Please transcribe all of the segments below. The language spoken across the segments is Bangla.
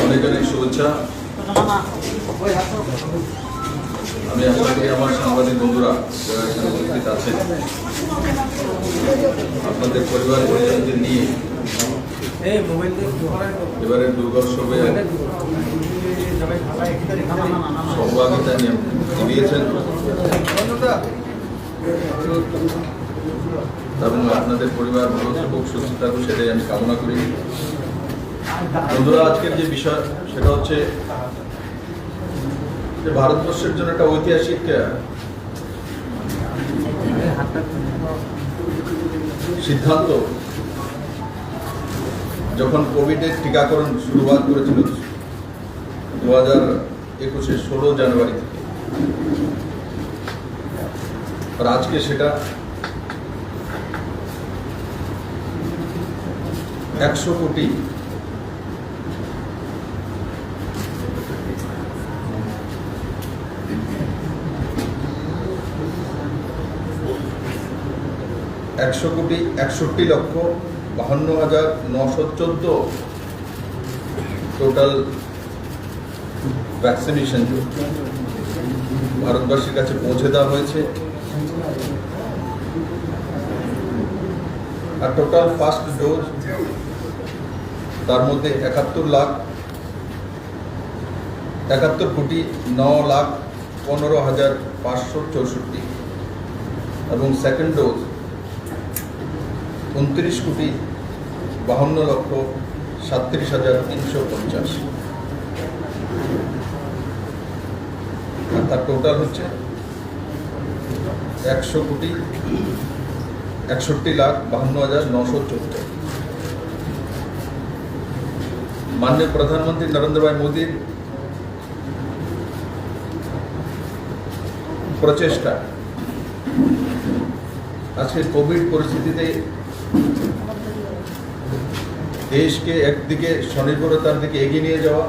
অনেক অনেক শুভেচ্ছা। আমি আশা করি আমার সাংবাদিক বন্ধুরা যারা এখানে উপস্থিত আছেন আপনাদের পরিবার পরিজনদের নিয়ে এবারের দুর্গোৎসবে সহভাগিতা নিয়েছেন এবং আপনাদের পরিবার ভালো থাকুক, সুস্থ থাকুক, সেটাই আমি কামনা করি। বন্ধুরা, আজকের যে বিষয় সেটা হচ্ছে যে ভারতবর্ষের জন্য একটা ঐতিহাসিক সিদ্ধান্ত। যখন কোভিডের টিকাকরণ শুরুয়াত করেছিল 2021-এর 16 জানুয়ারি থেকে, আর আজকে সেটা 100 কোটি $1,61,52,914 টোটাল ভ্যাকসিনেশন ভারতবাসীর কাছে পৌঁছে দেওয়া হয়েছে। আর টোটাল ফার্স্ট ডোজ তার মধ্যে 71,09,15,564 এবং সেকেন্ড ডোজ 29,52,37,350। আর তার টোটাল হচ্ছে 100,61,52,914। माननीय प्रधानमंत्री नरेंद्र भाई मोदी प्रचेष्टा आज के कोविड परिस्थिति देश के एक दिके स्वनिर्भरतार दिके एगिए निये जावा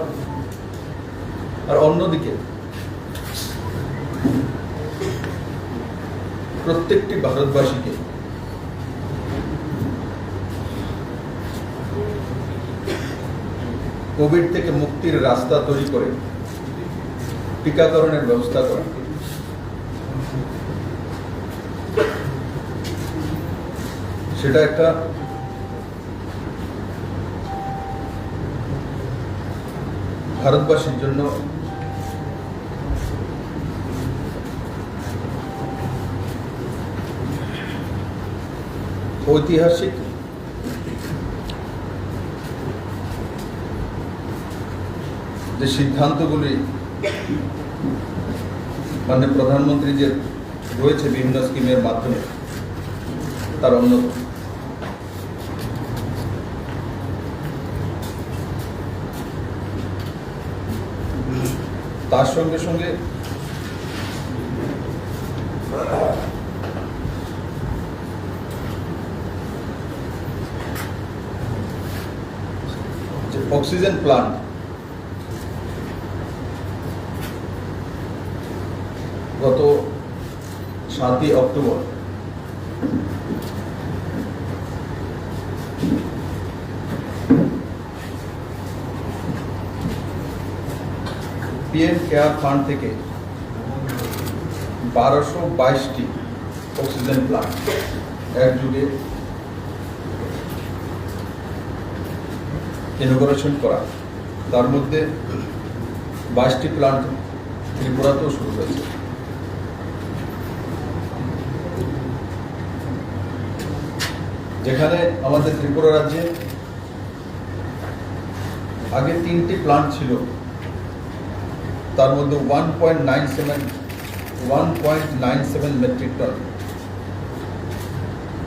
और अन्यदिके प्रत्येकटी भारतवासी के कोविड থেকে মুক্তির রাস্তা তৈরি করে টিকাকরণের ব্যবস্থা করা। সেটা একটা ভারতবাসীর জন্য ঐতিহাসিক যে সিদ্ধান্তগুলি মাননীয় প্রধানমন্ত্রী যে রয়েছে বিভিন্ন স্কিমের মাধ্যমে তার অন্যতম। তার সঙ্গে সঙ্গে যে অক্সিজেন প্লান্ট গত 7 অক্টোবর পিএম কেয়ার ফান্ড থেকে 1222টি অক্সিজেন প্লান্ট এক যুগে ইনোগ্রেশন করা। তার মধ্যে 22টি প্লান্ট ত্রিপুরাতেও শুরু হয়েছে। যেখানে আমাদের ত্রিপুরা রাজ্যে আগে 3টি প্লান্ট ছিল, তার মধ্যে 1.97 মেট্রিক টন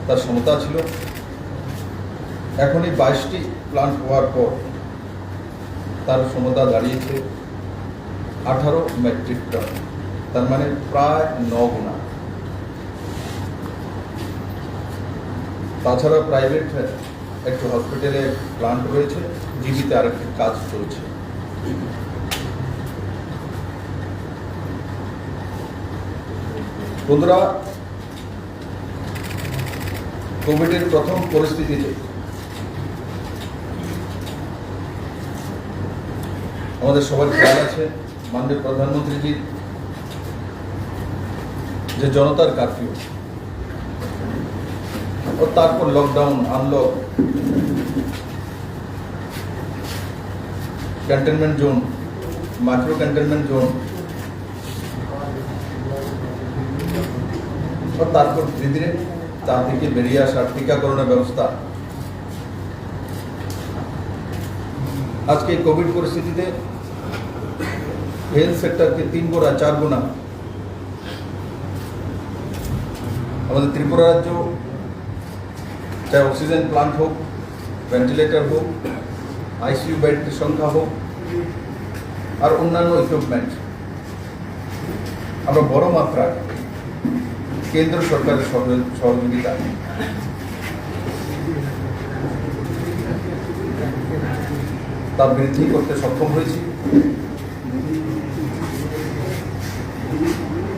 তার ক্ষমতা ছিল। এখনই 22টি প্লান্ট হওয়ার পর তার ক্ষমতা দাঁড়িয়েছে 18 মেট্রিক টন, তার মানে প্রায় 9 গুণা। তাছাড়া প্রাইভেট একটি হসপিটালে প্লান্ট রয়েছে, জিবিতে আরেকটি কাজ চলছে। বন্ধুরা, কোভিডের প্রথম পরিস্থিতিতে আমাদের সবার খেয়াল আছে মাননীয় প্রধানমন্ত্রীজির যে জনতার কারফিউ ও তারপর lockdown, unlock, containment zone, micro containment zone और तारपर धीरे धीरे तार থেকে বেরিয়ে আসা টিকাকরণের ব্যবস্থা। আজকে কোভিড পরিস্থিতিতে হেলথ সেক্টরকে 3 গুণা 4 গুণা আমাদের ত্রিপুরা রাজ্য চাहे অক্সিজেন প্লান্ট হোক, ভেন্টিলেটর হোক, आईसीयू बेड की संख्या हो और अन्यान्य इक्विपमेंट আমরা বড় মাত্রায় কেন্দ্র সরকারের সহযোগিতা তা বৃদ্ধি করতে সক্ষম হয়েছি।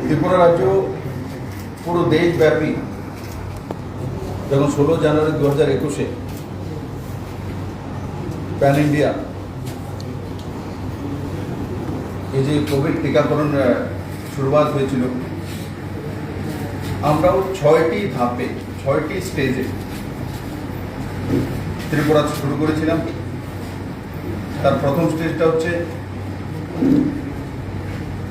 ত্রিপুরা রাজ্য পুরো দেশব্যাপী যখন 16 জানুয়ারি 2021-এ पैन इंडिया ये जो कोविड टीकाकरण शुरुआत হয়েছিল আমরাও 6টি ধাপে 6টি স্টেজে ত্রিপুরা শুরু করেছিলাম। তার প্রথম স্টেজটা হচ্ছে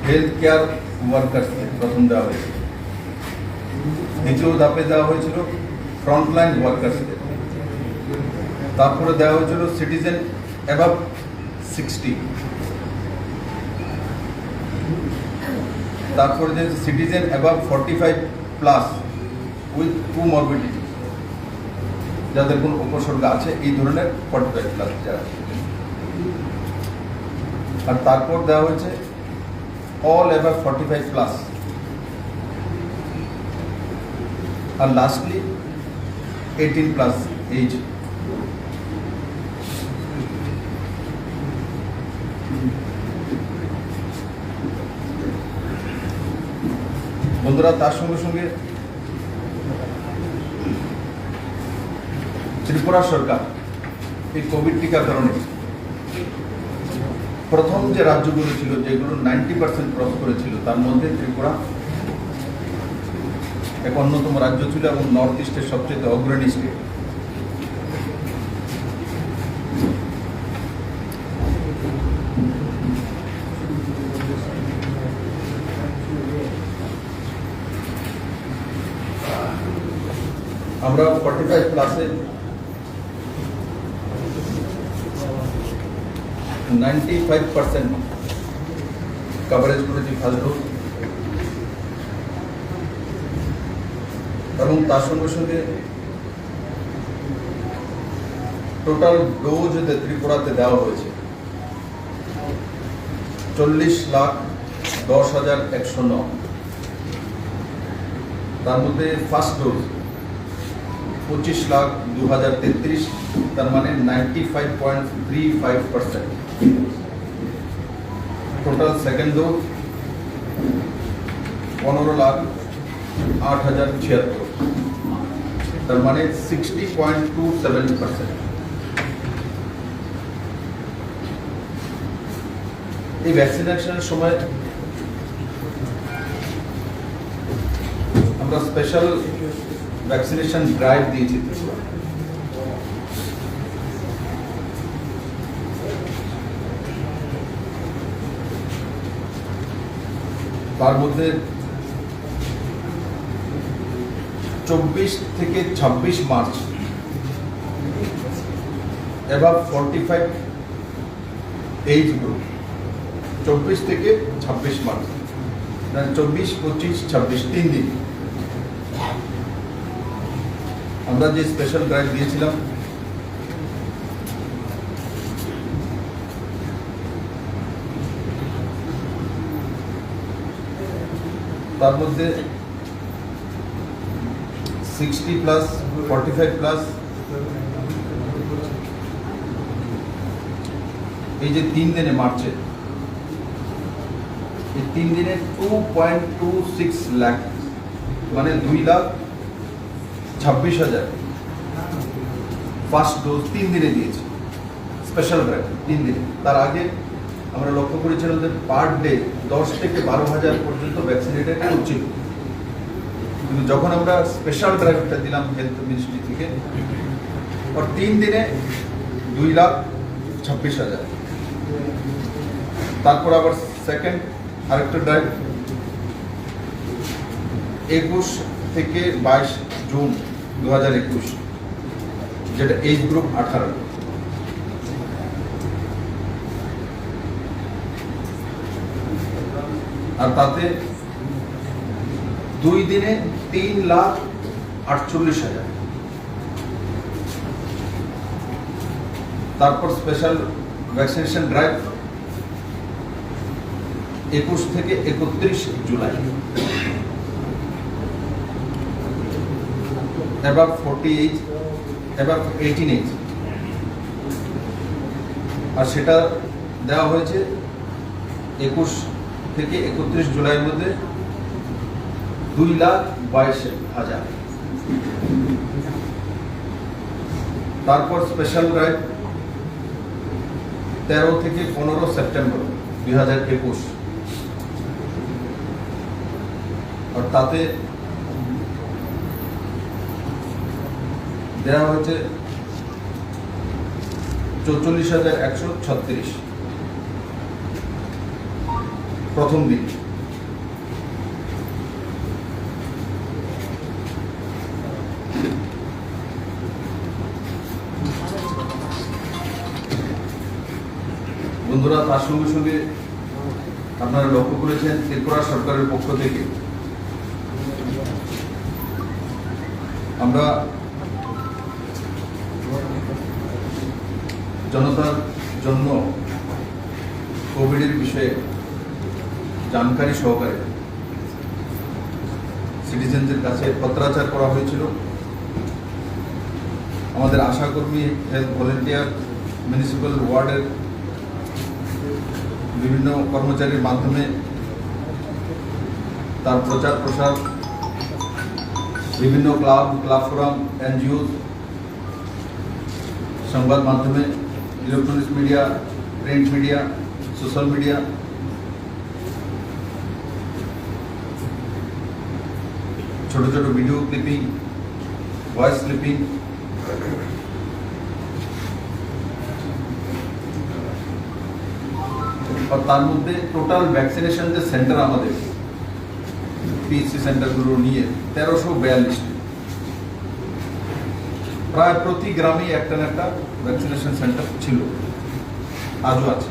হেলথ কেয়ার ওয়ার্কার্সকে প্রথম দেওয়া হয়েছিল। দ্বিতীয় ধাপে দেওয়া হয়েছিল ফ্রন্টলাইন ওয়ার্কার্সকে। তারপরে দেওয়া হয়েছিল সিটিজেন অ্যাবাভ 60, তারপরে যে citizen above 45 plus with comorbidity, যাদের কোনো উপসর্গ আছে এই ধরনের 45 প্লাস যারা। আর তারপর দেওয়া হয়েছে অল অ্যাবাভ 45 প্লাস। আর লাস্টলি 18 প্লাস এজ। বন্ধুরা, তার সঙ্গে সঙ্গে ত্রিপুরা সরকার এই কোভিড টিকাকরণে প্রথম যে রাজ্যগুলো ছিল যেগুলো 90% ক্রস করেছিল তার মধ্যে ত্রিপুরা এক অন্যতম রাজ্য ছিল এবং নর্থ ইস্টের সবচেয়ে অগ্রণী স্টেট। আমরা 45 প্লাসে 95% কভারেজ করেছি ফার্স্ট ডোজ, এবং তার সঙ্গে সঙ্গে টোটাল ডোজ ত্রিপুরাতে দেওয়া হয়েছে 40,10,109। তার মধ্যে ফার্স্ট ডোজ 25,02,033, তার মানে 95.35%। টোটাল সেকেন্ড ডোজ 15,08,076, তার মানে 60.27%। এই ভ্যাকসিনেশনের সময় আমরা স্পেশাল ভ্যাকসিনেশন ড্রাইভ দিয়েছি। তার মধ্যে 24 থেকে 26 মার্চ অ্যাবাভ 45 এজ গ্রুপ, 24 থেকে 26 মার্চ, 24, 25, 26 3 দিন আমরা যে স্পেশাল ড্রাইভ দিয়েছিলাম। তার মধ্যে 60 প্লাস, 45 প্লাস, এই যে 3 দিনে মার্চে, এই 3 দিনে 2.26 লাখ, মানে 2,26,000 ফার্স্ট ডোজ 3 দিনে দিয়েছে স্পেশাল ড্রাইভ 3 দিনে। তার আগে আমরা লক্ষ্য করেছিলাম যে পার ডে 10 থেকে 12,000 পর্যন্ত ভ্যাকসিনেটেড হচ্ছিল, কিন্তু যখন আমরা স্পেশাল ড্রাইভটা দিলাম হেলথ মিনিস্ট্রি থেকে, और 3 দিনে 2,26,000। তারপর আবার সেকেন্ড আরেকটা ড্রাইভ 21 থেকে 22 জুন 2021, যেটা এজ গ্রুপ 18। আর তাতে 2 দিনে 3,48,000। তারপর স্পেশাল ভ্যাকসিনেশন ড্রাইভ 21 থেকে 31 জুলাই, এবার 48 এবার 18 এজ, আর সেটা দেওয়া হয়েছে 21 থেকে 31 জুলাইয়ের মধ্যে 2,22,000। তারপর স্পেশাল ড্রাইভ 13 থেকে 15 সেপ্টেম্বর 2021, আর তাতে দেওয়া হয়েছে 44,136 প্রথম দিন। বন্ধুরা, তার সঙ্গে সঙ্গে আপনারা লক্ষ্য করেছেন ত্রিপুরা সরকারের পক্ষ থেকে আমরা জনতার জন্য কোভিডের বিষয়ে জানকারি সহকারে সিটিজেনদের কাছে পত্রাচার করা হয়েছিল। আমাদের আশাকর্মী, হেলথ ভলেন্টিয়ার, মিউনিসিপ্যাল ওয়ার্ডের বিভিন্ন কর্মচারীর মাধ্যমে তার প্রচার প্রসার বিভিন্ন ক্লাব ফোরাম, এনজিও, সংবাদ মাধ্যমে, electronics media, print media, social media, ছোট ছোট ভিডিও ক্লিপিং, ভয়েস ক্লিপিং, और তার মধ্যে টোটাল ভ্যাকসিনেশন যে সেন্টার আমাদের পিএসসি সেন্টারগুলো নিয়ে 1342, প্রায় প্রতি গ্রামে একটা না একটা ভ্যাকসিনেশন সেন্টার ছিল, আজও আছে।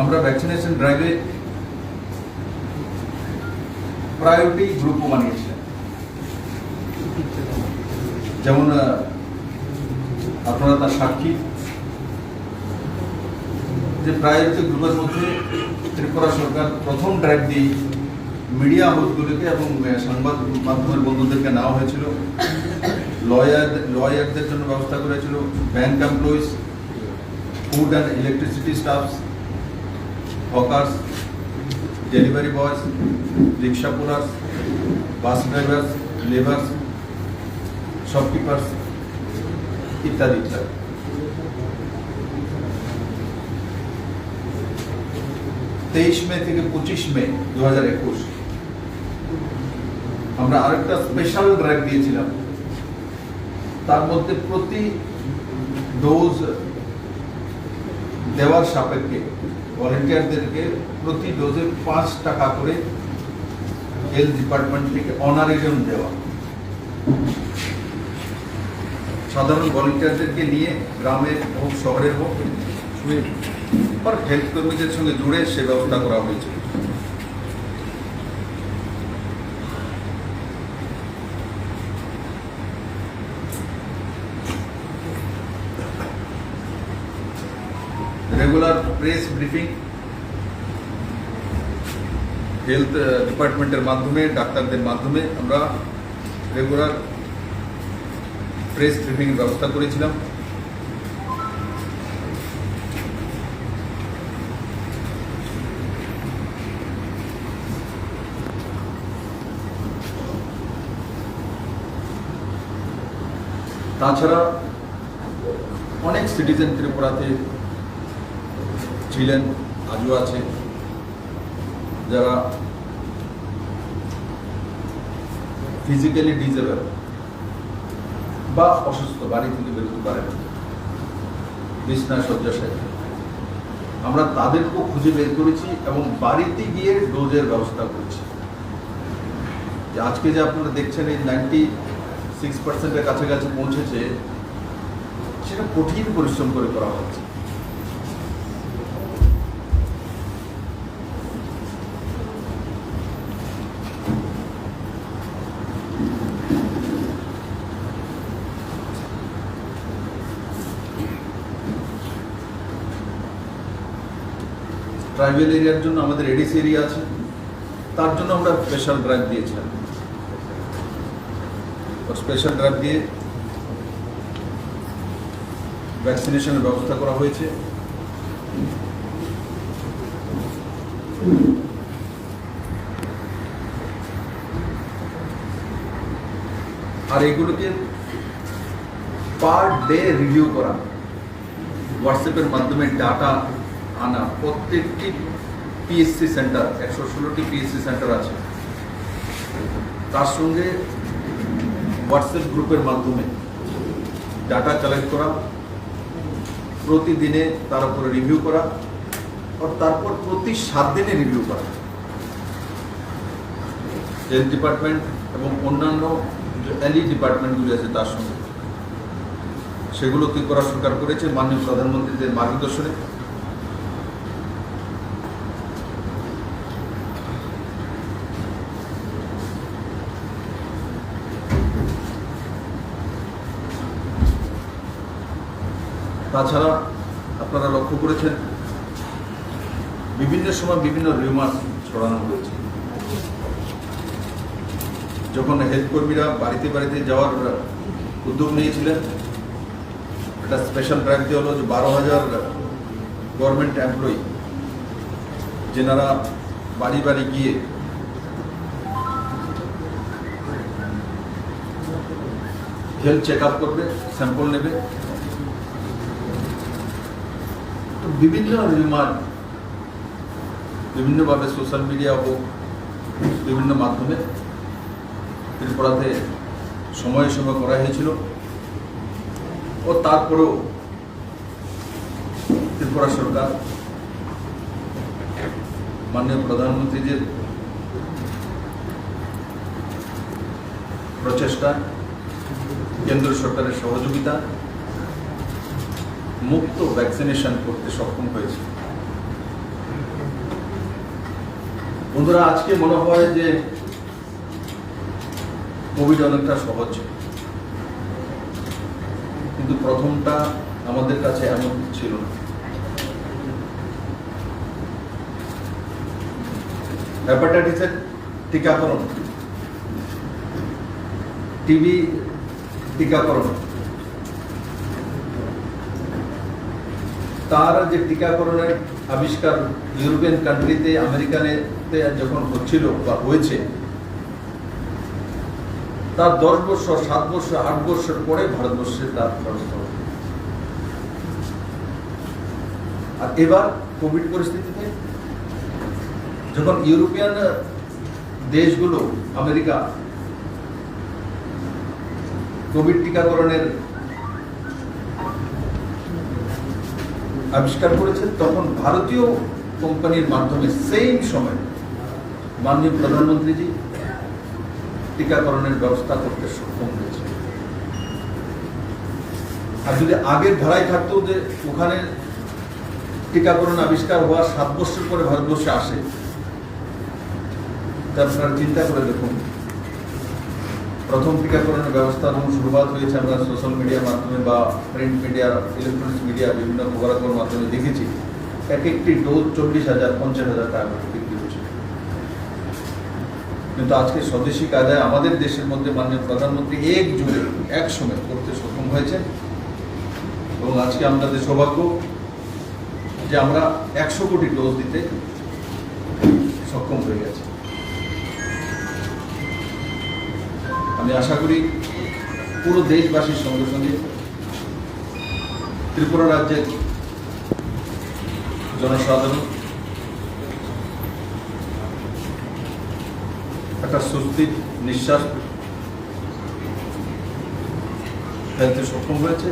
আমরা ভ্যাকসিনেশন ড্রাইভে প্রায়োরিটি গ্রুপও বানিয়েছিলাম, যেমন আপনারা তার সাক্ষী যে প্রায়োরিটি গ্রুপের মধ্যে ত্রিপুরা সরকার প্রথম ড্রাইভ দিয়ে মিডিয়া হাউসগুলিকে এবং সংবাদ মাধ্যমের বন্ধুদেরকে নেওয়া হয়েছিল। লয়ারদের জন্য ব্যবস্থা করেছিল, bank employees, food and electricity stuffs, hawkers, delivery বয়স, রিক্সা পুলার্স, বাস ড্রাইভার্স, লেবার্স, শপকিপার্স ইত্যাদি ইত্যাদি। 23 মে থেকে 25 মে 2021 আমরা আরেকটা স্পেশাল ড্রাইভ দিয়েছিলাম। তার মধ্যে প্রতি ডোজ দেওয়ার সাপেক্ষে ভলেন্টিয়ারদেরকে প্রতি ডোজে 5 টাকা করে হেলথ ডিপার্টমেন্ট থেকে অনারেশন দেওয়া। সাধারণ ভলেন্টিয়ারদেরকে নিয়ে গ্রামের হোক শহরের হোক আর হেলথ কর্মীদের সঙ্গে জুড়ে সে ব্যবস্থা করা হয়েছে। রেগুলার প্রেস ব্রিফিং হেলথ ডিপার্টমেন্টের মাধ্যমে, ডাক্তারদের মাধ্যমে আমরা রেগুলার প্রেস ব্রিফিং ব্যবস্থা করেছিলাম। তাছাড়া অনেক সিটিজেন ত্রিপুরাতে ছিলেন, আজও আছে, যারা ফিজিক্যালি ডিজেবল বা অসুস্থ, বাড়ি থেকে বেরোতে পারে না, বিছনায় শয্যাশায়ী। আমরা তাদেরকেও খুঁজে বের করেছি এবং বাড়িতে গিয়ে ডোজের ব্যবস্থা করেছি। আজকে যে আপনারা দেখছেন এই 96%-এর কাছাকাছি পৌঁছেছে, সেটা কঠিন পরিশ্রম করে করা হচ্ছে। ট্রাইবেল এরিয়ার জন্য আমাদের এডিসি এরিয়া আছে, তার জন্য আমরা স্পেশাল ড্রাইভ দিয়েছিলাম। স্পেশাল ড্রাইভ দিয়ে ভ্যাকসিনেশনের ব্যবস্থা করা হয়েছে। আর এগুলোকে পার ডে রিভিউ করা, হোয়াটসঅ্যাপের মাধ্যমে ডাটা আনা। প্রত্যেকটি পিএসসি সেন্টার, 116টি পিএসসি সেন্টার আছে, তার সঙ্গে হোয়াটসঅ্যাপ গ্রুপের মাধ্যমে ডাটা কালেক্ট করা, প্রতিদিনে তার উপরে রিভিউ করা, আর তারপর প্রতি 7 দিনে রিভিউ করা। হেলথ ডিপার্টমেন্ট এবং অন্যান্য যে এলই ডিপার্টমেন্টগুলি আছে তার সঙ্গে সেগুলোকে করা সরকার করেছে মাননীয় প্রধানমন্ত্রীদের মার্গদর্শনে। তাছাড়া আপনারা লক্ষ্য করেছেন বিভিন্ন সময় বিভিন্ন রিউমার ছড়ানো হয়েছে। যখন হেলথ কর্মীরা বাড়িতে বাড়িতে যাওয়ার উদ্যোগ নিয়েছিলেন, একটা স্পেশাল ড্রাইভ দেওয়া হলো যে 12,000 গভর্নমেন্ট এমপ্লয়ি যেনারা বাড়ি বাড়ি গিয়ে হেলথ চেক আপ করবে, স্যাম্পল নেবে। বিভিন্ন রিউমার বিভিন্নভাবে সোশ্যাল মিডিয়া হোক, বিভিন্ন মাধ্যমে ত্রিপুরাতে সময়ে সময় করা হয়েছিল। ও তারপরেও ত্রিপুরা সরকার মাননীয় প্রধানমন্ত্রীদের প্রচেষ্টা, কেন্দ্র সরকারের সহযোগিতা মুক্ত ভ্যাকসিনেশন করতে সক্ষম হয়েছে। বন্ধুরা, আজকে মনে হয় যে কোভিড অনেকটা সহজ, কিন্তু প্রথমটা আমাদের কাছে এমন ছিল না। হেপাটাইটিসের টিকাকরণ, টিবি টিকাকরণ, তার যে টিকাকরণের আবিষ্কার ইউরোপিয়ান কান্ট্রিতে, আমেরিকাতে যখন হচ্ছিল বা হয়েছে, তার 10 বছর, 7 বছর, 8 বছর পরে ভারতবর্ষে তার ব্যবস্থা হবে। আর এবার কোভিড পরিস্থিতিতে যখন ইউরোপিয়ান দেশগুলো, আমেরিকা কোভিড টিকাকরণের আবিষ্কার করেছে, তখন ভারতীয় কোম্পানির মাধ্যমে সেম সময় মাননীয় প্রধানমন্ত্রীজি টিকাকরণের ব্যবস্থা করতে সক্ষম হয়েছে। আর যদি আগের ধারায় থাকতো যে ওখানে টিকাকরণ আবিষ্কার হওয়ার 7 বছর পরে ভারতবর্ষে আসে, তা আপনারা চিন্তা করে দেখুন, প্রথম টিকাকরণের ব্যবস্থা যখন শুরুয়াত হয়েছে, আমরা সোশ্যাল মিডিয়ার মাধ্যমে বা প্রিন্ট মিডিয়া, ইলেকট্রনিক্স মিডিয়া, বিভিন্ন খবরাখবরের মাধ্যমে দেখেছি, এক একটি ডোজ 40,000, 50,000 টাকা বিক্রি হচ্ছে। কিন্তু আজকে স্বদেশী কায়দায় আমাদের দেশের মধ্যে মাননীয় প্রধানমন্ত্রী এক সময় করতে সক্ষম হয়েছে। এবং আজকে আমাদের সৌভাগ্য যে আমরা 100 কোটি ডোজ দিতে সক্ষম হয়ে গেছে। আমি আশা করি পুরো দেশবাসীর সঙ্গে সঙ্গে ত্রিপুরা রাজ্যের জনসাধারণ একটা স্বস্তির নিঃশ্বাস ফেলতে সক্ষম হয়েছে।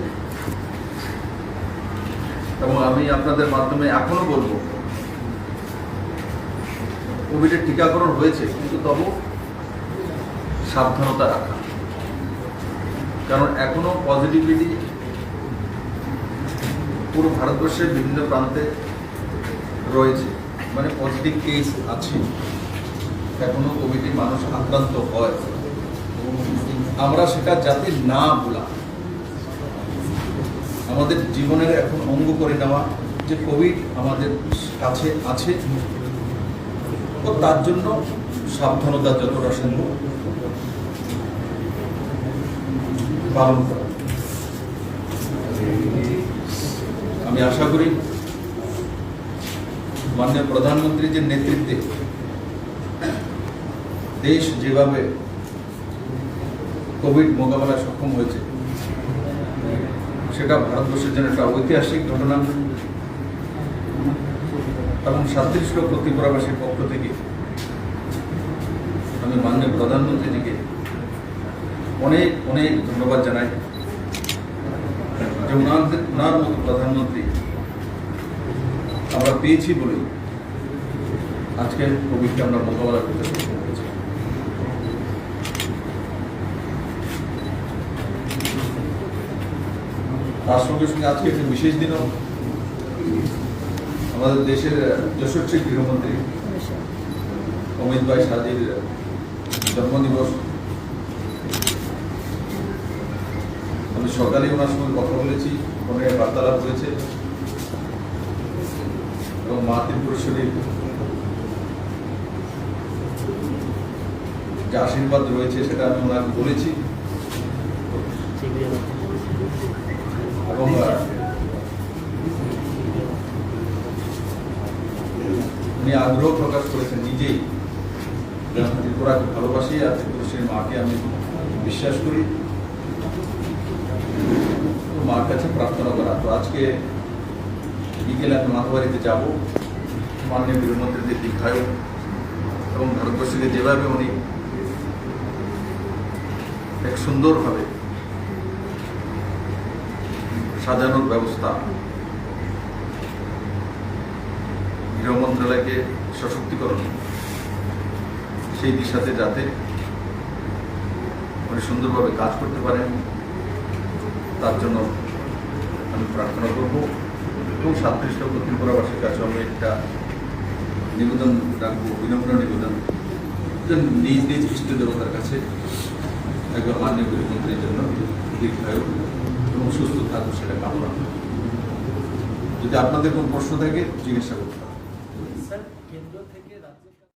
এবং আমি আপনাদের মাধ্যমে এখনো বলবো, কোভিডের টিকাকরণ হয়েছে, কিন্তু তবু সাবধানতা রাখা, কারণ এখনো পজিটিভিটি পুরো ভারতবর্ষের বিভিন্ন প্রান্তে রয়েছে, মানে পজিটিভ কেস আছে, এখনো কোভিডে মানুষ আক্রান্ত হয়। আমরা সেটা যাতে না ভোলা, আমাদের জীবনের এখন অঙ্গ করে নেওয়া যে কোভিড আমাদের কাছে আছে, তো তার জন্য সাবধানতা যতটা সম্ভব পালন করা। আমি আশা করি মাননীয় প্রধানমন্ত্রীর যে নেতৃত্বে দেশ যেভাবে কোভিড মোকাবেলায় সক্ষম হয়েছে, সেটা ভারতবর্ষের জন্য একটা ঐতিহাসিক ঘটনা। এবং 37 লক্ষ ত্রিপুরাবাসীর পক্ষ থেকে আমি মাননীয় প্রধানমন্ত্রীজিকে অনেক অনেক ধন্যবাদ জানাই যে ওনার মতো প্রধানমন্ত্রী আমরা পেয়েছি বলেই আজকে কোভিডকে আমরা মোকাবেলা করতে সক্ষম হয়েছি। তার সঙ্গে সঙ্গে আজকে একটি বিশেষ দিনও, আমাদের দেশের যশস্বী গৃহমন্ত্রী অমিত ভাই শাহজির জন্মদিবস। আমি সকালে ওনার সঙ্গে কথা বলেছি, ফোনে বার্তালাপ হয়েছে, এবং মা ত্রিপুরেশ্বরীর যে আশীর্বাদ রয়েছে সেটা আমি ওনাকে বলেছি। এবং উনি আগ্রহ প্রকাশ করেছেন নিজেই, ত্রিপুরাকে ভালোবাসি আর ত্রিপুরেশ্বরীর মাকে আমি বিশ্বাস করি, মার কাছে প্রার্থনা করা। তো আজকে বিকেলে আমি মাথাবাড়িতে যাব, মাননীয় গৃহমন্ত্রীদের দীক্ষায়ও এবং ভারতবর্ষকে যেভাবে উনি এক সুন্দরভাবে সাজানোর ব্যবস্থা, গৃহ মন্ত্রণালয়কে সশক্তিকরণ, সেই দিশাতে যাতে উনি সুন্দরভাবে কাজ করতে পারেন, তার জন্য আমি প্রার্থনা করব। এবং 37 লক্ষ ত্রিপুরাবাসীর কাছে আমি একটা নিবেদন রাখবো, বিনম্র নিবেদন, যে নিজ নিজ ইষ্ট দেবতার কাছে একবার মাননীয় গৃহমন্ত্রীর জন্য দীর্ঘায়ু এবং সুস্থ থাকুক সেটা কামনা। যদি আপনাদের কোনো প্রশ্ন থাকে জিজ্ঞাসা করতে